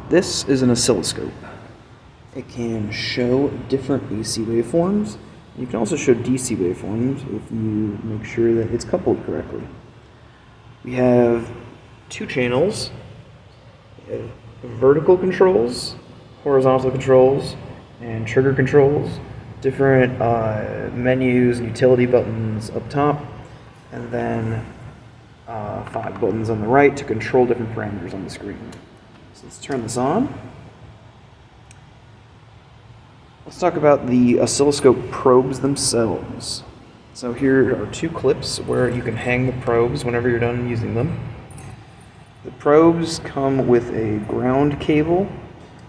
This is an oscilloscope. It can show different AC waveforms. You can also show DC waveforms if you make sure that it's coupled correctly. We have two channels, vertical controls, horizontal controls, and trigger controls, different menus and utility buttons up top, and then 5 buttons on the right to control different parameters on the screen. So let's turn this on. Let's talk about the oscilloscope probes themselves. So here are 2 clips where you can hang the probes whenever you're done using them. The probes come with a ground cable,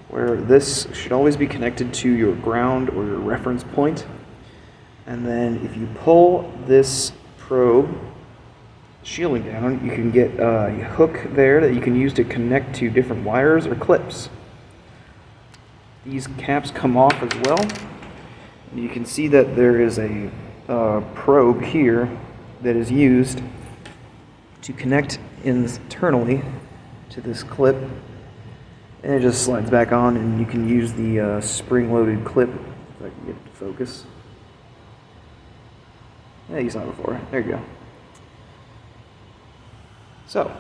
where this should always be connected to your ground or your reference point. And then if you pull this probe shielding down, you can get a hook there that you can use to connect to different wires or clips. These caps come off as well. You can see that there is a probe here that is used to connect internally to this clip, and it just slides back on, and you can use the spring-loaded clip, if I can get it to focus. Yeah, you saw it before. There you go. So,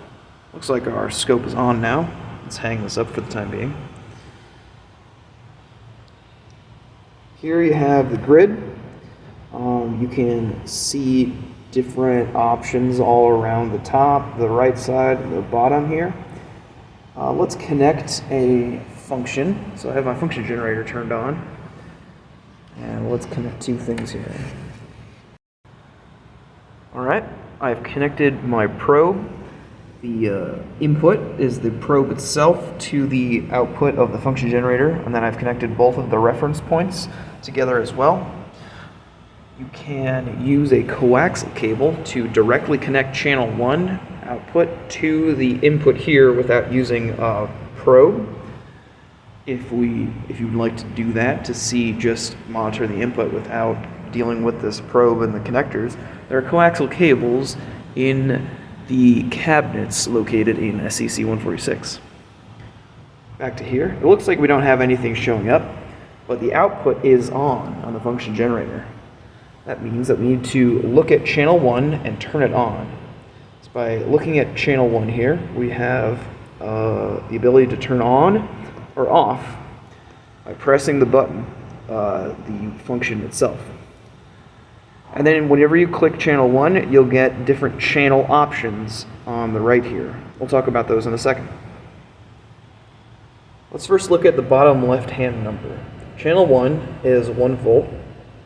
looks like our scope is on now. Let's hang this up for the time being. Here you have the grid. You can see different options all around the top, the right side, and the bottom here. Let's connect a function. So I have my function generator turned on. And let's connect 2 things here. Alright, I've connected my probe. The input is the probe itself to the output of the function generator, and then I've connected both of the reference points together as well. You can use a coaxial cable to directly connect channel 1 output to the input here without using a probe. If you'd like to do that to just monitor the input without dealing with this probe and the connectors, there are coaxial cables in the cabinets located in SEC 146. Back to here. It looks like we don't have anything showing up, but the output is on the function generator. That means that we need to look at channel 1 and turn it on. So by looking at channel 1 here, we have the ability to turn on or off by pressing the button, the function itself. And then whenever you click channel 1, you'll get different channel options on the right here. We'll talk about those in a second. Let's first look at the bottom left-hand number. Channel 1 is 1 volt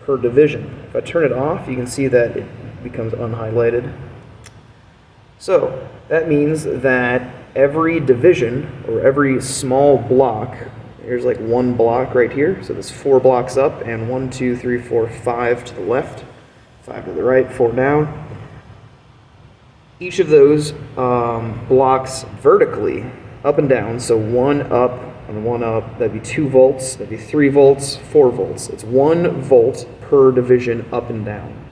per division. If I turn it off, you can see that it becomes unhighlighted. So that means that every division, or every small block, here's like 1 block right here, so there's 4 blocks up, and 1, 2, 3, 4, 5 to the left, 5 to the right, 4 down. Each of those blocks vertically, up and down, so 1 up and 1 up, that'd be 2 volts, that'd be 3 volts, 4 volts. It's 1 volt per division up and down.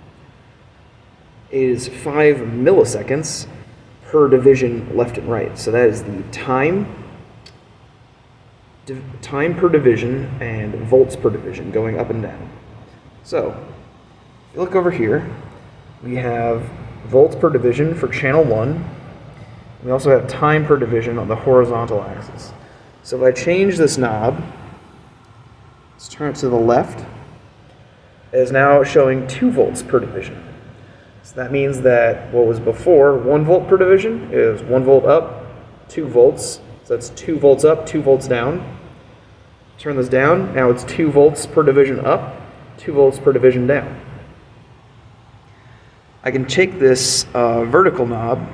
It is 5 milliseconds per division left and right. So that is the time per division and volts per division going up and down. So if you look over here, we have volts per division for channel 1. We also have time per division on the horizontal axis. So if I change this knob, let's turn it to the left, it is now showing 2 volts per division. So that means that what was before 1 volt per division is 1 volt up, 2 volts. So that's 2 volts up, 2 volts down. Turn this down, now it's 2 volts per division up, 2 volts per division down. I can take this vertical knob.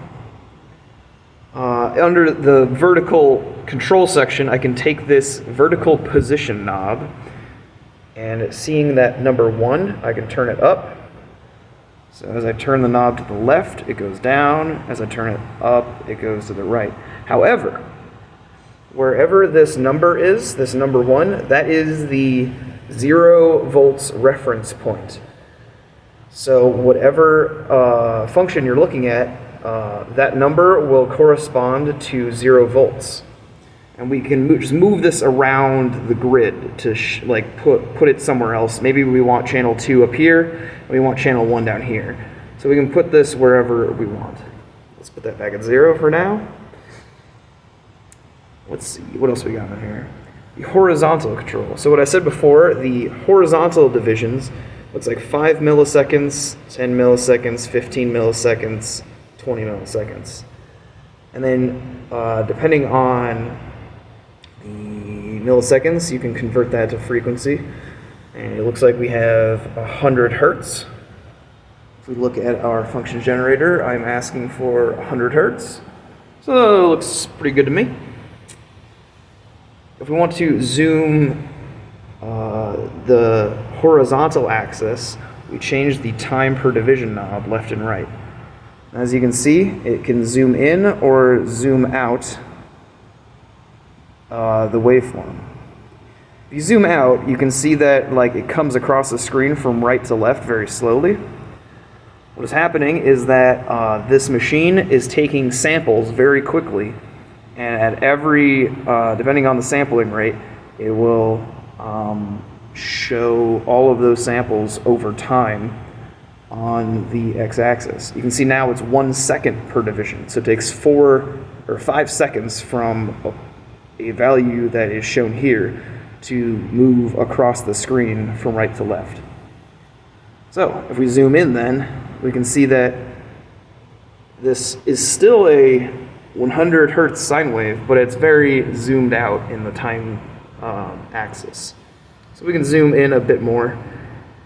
Under the vertical control section, I can take this vertical position knob, and seeing that number 1, I can turn it up. So as I turn the knob to the left, it goes down. As I turn it up, it goes to the right. However, wherever this number is, this number 1, that is the 0 volts reference point. So whatever function you're looking at, that number will correspond to 0 volts. And we can just move this around the grid to like put it somewhere else. Maybe we want channel 2 up here, and we want channel 1 down here. So we can put this wherever we want. Let's put that back at 0 for now. Let's see, what else we got in here? The horizontal control. So what I said before, the horizontal divisions, looks like 5 milliseconds, 10 milliseconds, 15 milliseconds, 20 milliseconds. And then depending on the milliseconds, you can convert that to frequency. And it looks like we have 100 hertz. If we look at our function generator, I'm asking for 100 hertz. So it looks pretty good to me. If we want to zoom the horizontal axis, we change the time per division knob left and right. As you can see, it can zoom in or zoom out the waveform. If you zoom out, you can see that like it comes across the screen from right to left very slowly. What is happening is that this machine is taking samples very quickly, and at every, depending on the sampling rate, it will show all of those samples over time on the x-axis. You can see now it's 1 second per division, so it takes 4 or 5 seconds from a value that is shown here to move across the screen from right to left. So if we zoom in then, we can see that this is still a 100 hertz sine wave, but it's very zoomed out in the time axis. So we can zoom in a bit more,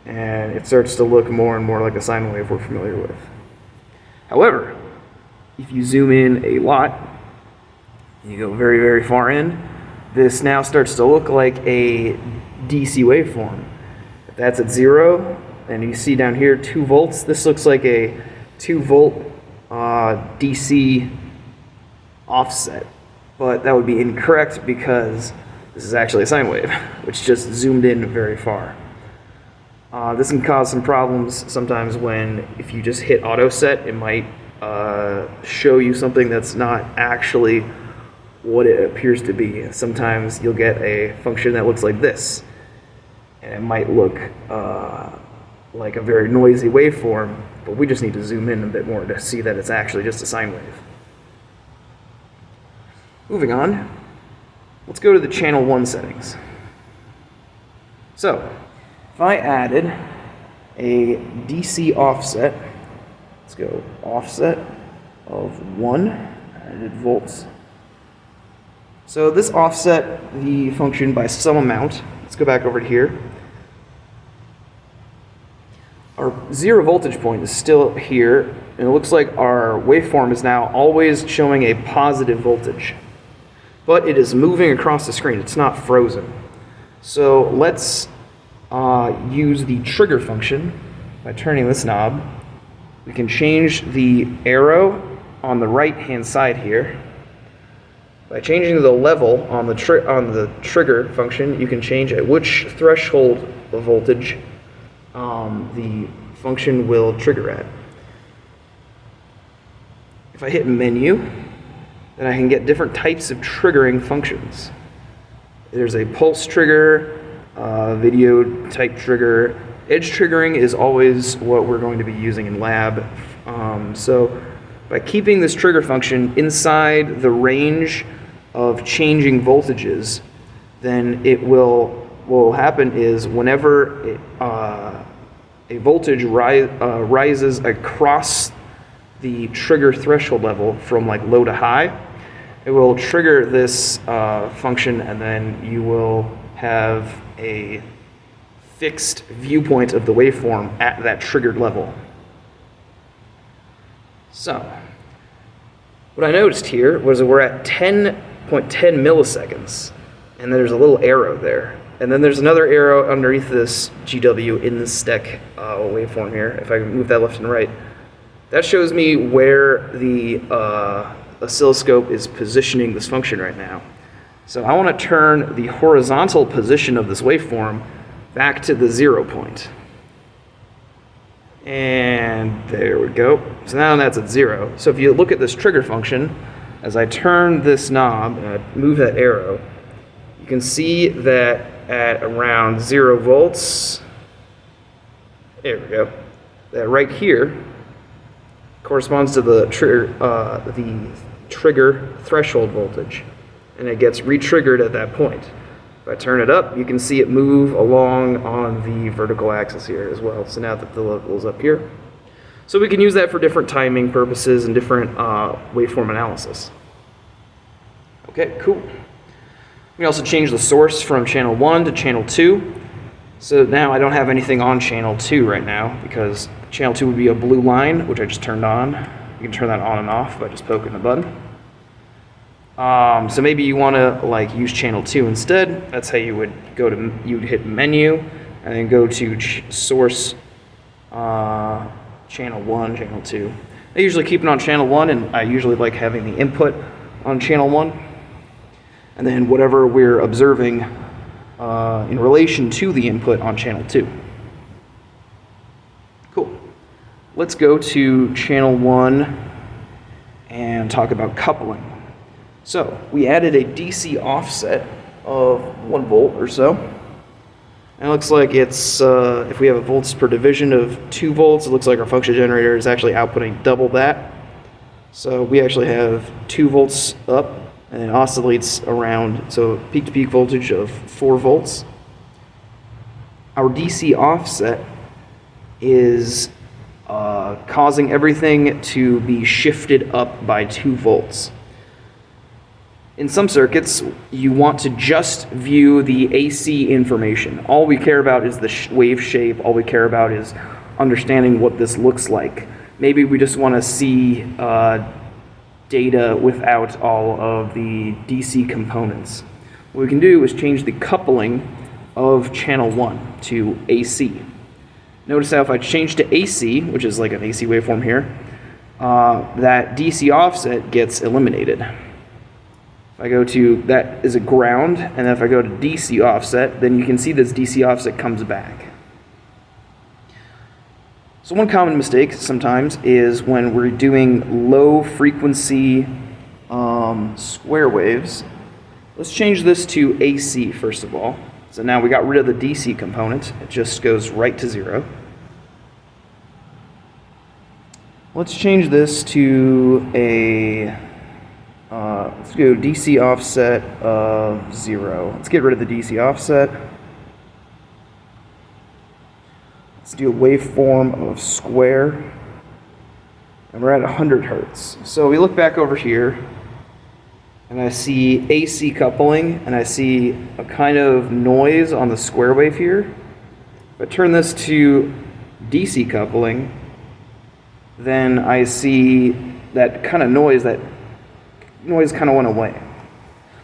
and it starts to look more and more like a sine wave we're familiar with. However, if you zoom in a lot, you go very, very far in, this now starts to look like a DC waveform. If that's at 0, and you see down here 2 volts, this looks like a 2 volt DC offset. But that would be incorrect because this is actually a sine wave, which just zoomed in very far. This can cause some problems sometimes when, if you just hit auto set, it might show you something that's not actually what it appears to be. Sometimes you'll get a function that looks like this, and it might look like a very noisy waveform, but we just need to zoom in a bit more to see that it's actually just a sine wave. Moving on, let's go to the channel 1 settings. So, if I added a DC offset, let's go offset of 1, added volts. So this offset the function by some amount. Let's go back over to here. Our 0 voltage point is still here, and it looks like our waveform is now always showing a positive voltage. But it is moving across the screen, it's not frozen. So let's use the trigger function by turning this knob. We can change the arrow on the right hand side here. By changing the level on the trigger function, you can change at which threshold of voltage the function will trigger at. If I hit menu, then I can get different types of triggering functions. There's a pulse trigger, video type trigger. Edge triggering is always what we're going to be using in lab. So by keeping this trigger function inside the range of changing voltages, then it what will happen is whenever a voltage rises across the trigger threshold level from like low to high, it will trigger this function, and then you will have a fixed viewpoint of the waveform at that triggered level. So, what I noticed here was that we're at 10.10 milliseconds, and there's a little arrow there. And then there's another arrow underneath this GW Instek waveform here. If I can move that left and right, that shows me where the oscilloscope is positioning this function right now. So I want to turn the horizontal position of this waveform back to the 0 point. And there we go. So now that's at 0. So if you look at this trigger function, as I turn this knob and I move that arrow, you can see that at around 0 volts, there we go, that right here corresponds to the trigger threshold voltage, and it gets re-triggered at that point. If I turn it up, you can see it move along on the vertical axis here as well. So now that the level is up here. So we can use that for different timing purposes and different waveform analysis. Okay, cool. We also change the source from channel 1 to channel 2. So now I don't have anything on channel 2 right now, because channel 2 would be a blue line, which I just turned on. You can turn that on and off by just poking the button. So maybe you want to like use channel 2 instead. That's how you would go to, you'd hit menu and then go to source, channel 1, channel 2. I usually keep it on channel 1, and I usually like having the input on channel 1. And then whatever we're observing in relation to the input on channel 2. Cool. Let's go to channel 1 and talk about coupling. So we added a DC offset of 1 volt or so. And it looks like it's, if we have a volts per division of 2 volts, it looks like our function generator is actually outputting double that. So we actually have 2 volts up, and it oscillates around, so peak-to-peak voltage of 4 volts. Our DC offset is causing everything to be shifted up by 2 volts. In some circuits, you want to just view the AC information. All we care about is the wave shape. All we care about is understanding what this looks like. Maybe we just want to see data without all of the DC components. What we can do is change the coupling of channel 1 to AC. Notice how if I change to AC, which is like an AC waveform here, that DC offset gets eliminated. If I go to, that is a ground, and if I go to DC offset, then you can see this DC offset comes back. So one common mistake sometimes is when we're doing low frequency square waves. Let's change this to AC first of all. So now we got rid of the DC component. It just goes right to 0. Let's change this to a let's go DC offset of 0. Let's get rid of the DC offset. Let's do a waveform of square. And we're at 100 hertz. So we look back over here, and I see AC coupling, and I see a kind of noise on the square wave here. If I turn this to DC coupling, then I see that kind of noise, kind of went away.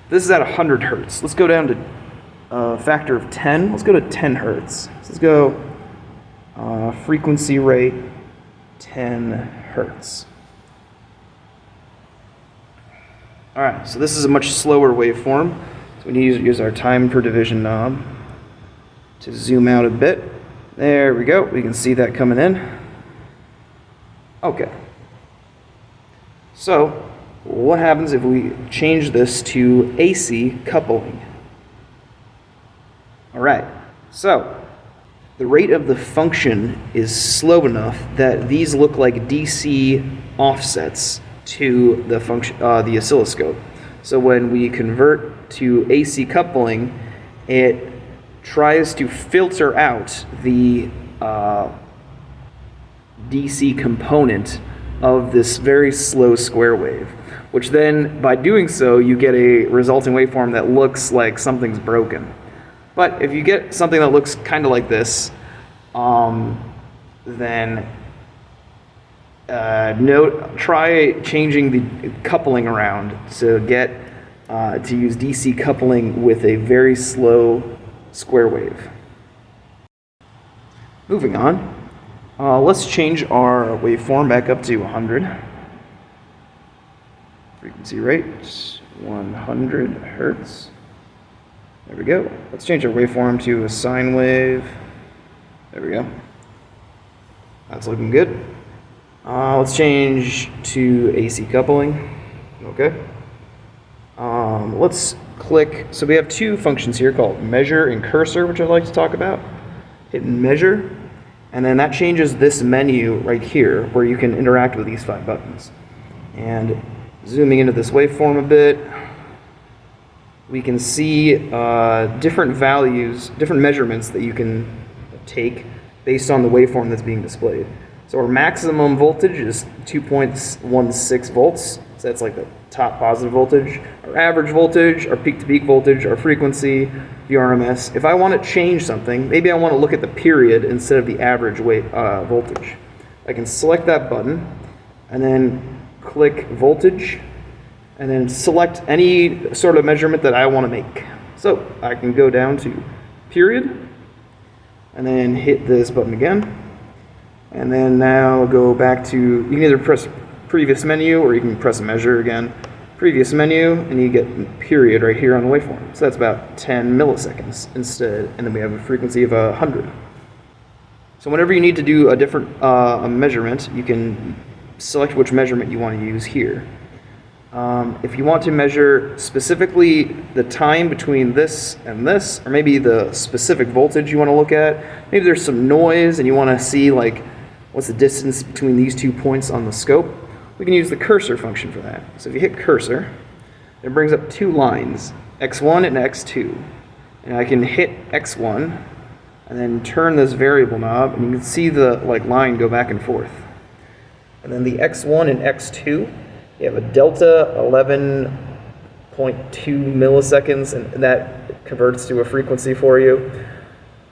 This is at 100 hertz. Let's go down to a factor of 10. Let's go to 10 hertz. So let's go frequency rate 10 hertz. All right, so this is a much slower waveform. So we need to use our time per division knob to zoom out a bit. There we go. We can see that coming in. Okay. So what happens if we change this to AC coupling? All right. So the rate of the function is slow enough that these look like DC offsets to the function, the oscilloscope. So when we convert to AC coupling, it tries to filter out the DC component of this very slow square wave, which then, by doing so, you get a resulting waveform that looks like something's broken. But if you get something that looks kind of like this, then try changing the coupling around to get to use DC coupling with a very slow square wave. Moving on, let's change our waveform back up to 100. Frequency rate 100 hertz. There we go. Let's change our waveform to a sine wave. There we go. That's looking good. Let's change to AC coupling. Okay. Let's click, so we have two functions here called measure and cursor, which I'd like to talk about. Hit measure, and then that changes this menu right here where you can interact with these 5 buttons. And zooming into this waveform a bit, we can see different values, different measurements that you can take based on the waveform that's being displayed. So our maximum voltage is 2.16 volts. So that's like the top positive voltage. Our average voltage, our peak-to-peak voltage, our frequency, the RMS. If I want to change something, maybe I want to look at the period instead of the average voltage. I can select that button and then click voltage and then select any sort of measurement that I want to make. So I can go down to period and then hit this button again. And then now go back to, you can either press previous menu or you can press measure again. Previous menu, and you get period right here on the waveform. So that's about 10 milliseconds instead, and then we have a frequency of 100. So whenever you need to do a different measurement, you can select which measurement you want to use here. If you want to measure specifically the time between this and this, or maybe the specific voltage you want to look at, maybe there's some noise and you want to see like what's the distance between these 2 points on the scope, we can use the cursor function for that. So if you hit cursor, it brings up 2 lines, x1 and x2. And I can hit x1 and then turn this variable knob, and you can see the line go back and forth. And then the x1 and x2, you have a delta 11.2 milliseconds, and that converts to a frequency for you.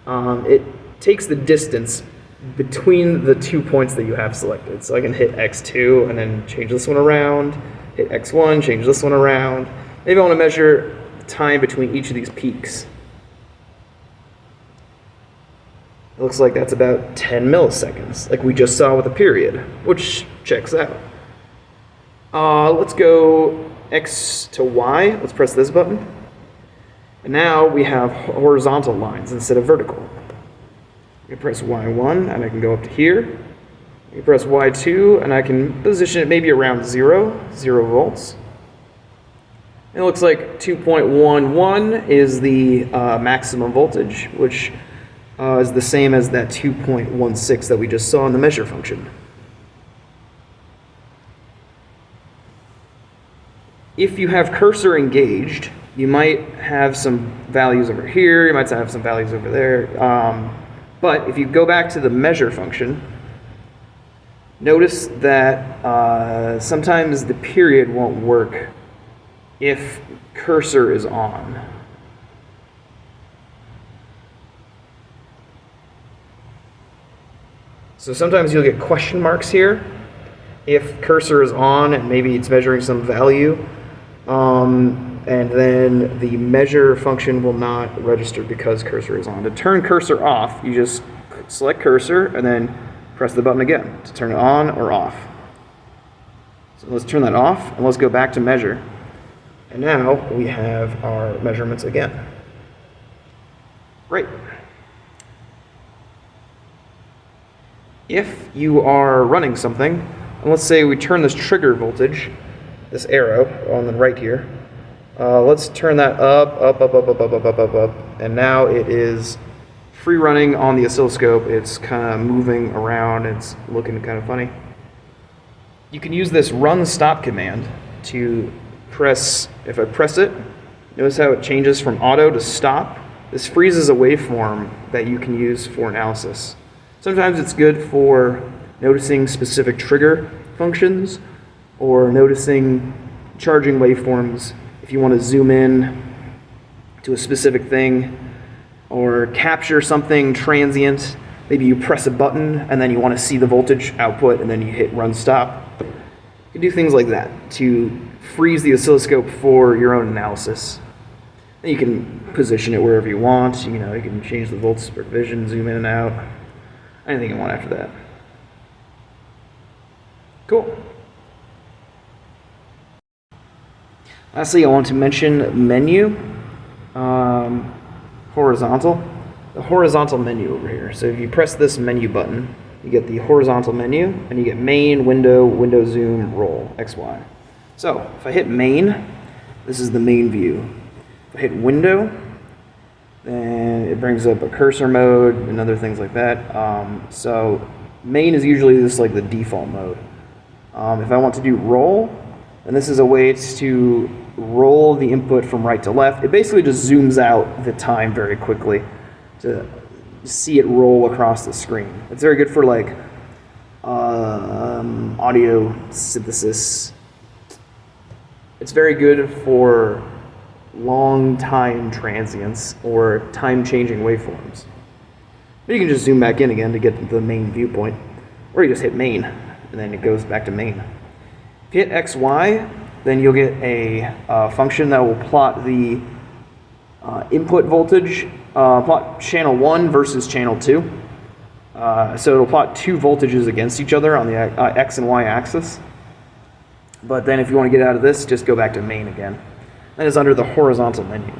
It takes the distance between the 2 points that you have selected. So I can hit x2 and then change this one around, hit x1, change this one around. Maybe I want to measure the time between each of these peaks. It looks like that's about 10 milliseconds, like we just saw with a period, which checks out. Let's go X to Y. Let's press this button. And now we have horizontal lines instead of vertical. I can press Y1 and I can go up to here. I can press Y2 and I can position it maybe around 0 volts. And it looks like 2.11 is the maximum voltage, which is the same as that 2.16 that we just saw in the measure function. If you have cursor engaged, you might have some values over here, you might have some values over there. But if you go back to the measure function, notice that sometimes the period won't work if cursor is on. So sometimes you'll get question marks here if cursor is on and maybe it's measuring some value. And then the measure function will not register because cursor is on. To turn cursor off, you just select cursor and then press the button again to turn it on or off. So let's turn that off and let's go back to measure. And now we have our measurements again. Great. If you are running something, and let's say we turn this trigger voltage, this arrow on the right here, let's turn that up, and now it is free running on the oscilloscope. It's kind of moving around, it's looking kind of funny. You can use this run stop command to press, if I press it, notice how it changes from auto to stop. This freezes a waveform that you can use for analysis. Sometimes it's good for noticing specific trigger functions or noticing charging waveforms if you want to zoom in to a specific thing or capture something transient. Maybe you press a button and then you want to see the voltage output and then you hit run stop. You can do things like that to freeze the oscilloscope for your own analysis. And you can position it wherever you want. You can change the volts per division, zoom in and out. Anything you want after that. Cool. Lastly, I want to mention menu, horizontal. The horizontal menu over here. So if you press this menu button, you get the horizontal menu, and you get main, window, window zoom, roll, XY. So if I hit main, this is the main view. If I hit window, then it brings up a cursor mode and other things like that. So main is usually just like the default mode. If I want to do roll, then this is a way to roll the input from right to left. It basically just zooms out the time very quickly to see it roll across the screen. It's very good for like audio synthesis. It's very good for long time transients or time changing waveforms. But you can just zoom back in again to get the main viewpoint, or you just hit main and then it goes back to main. If you hit XY, then you'll get a function that will plot the input voltage, plot channel 1 versus channel 2. So it'll plot two voltages against each other on the X and Y axis. But then if you want to get out of this, just go back to main again. That is under the horizontal menu.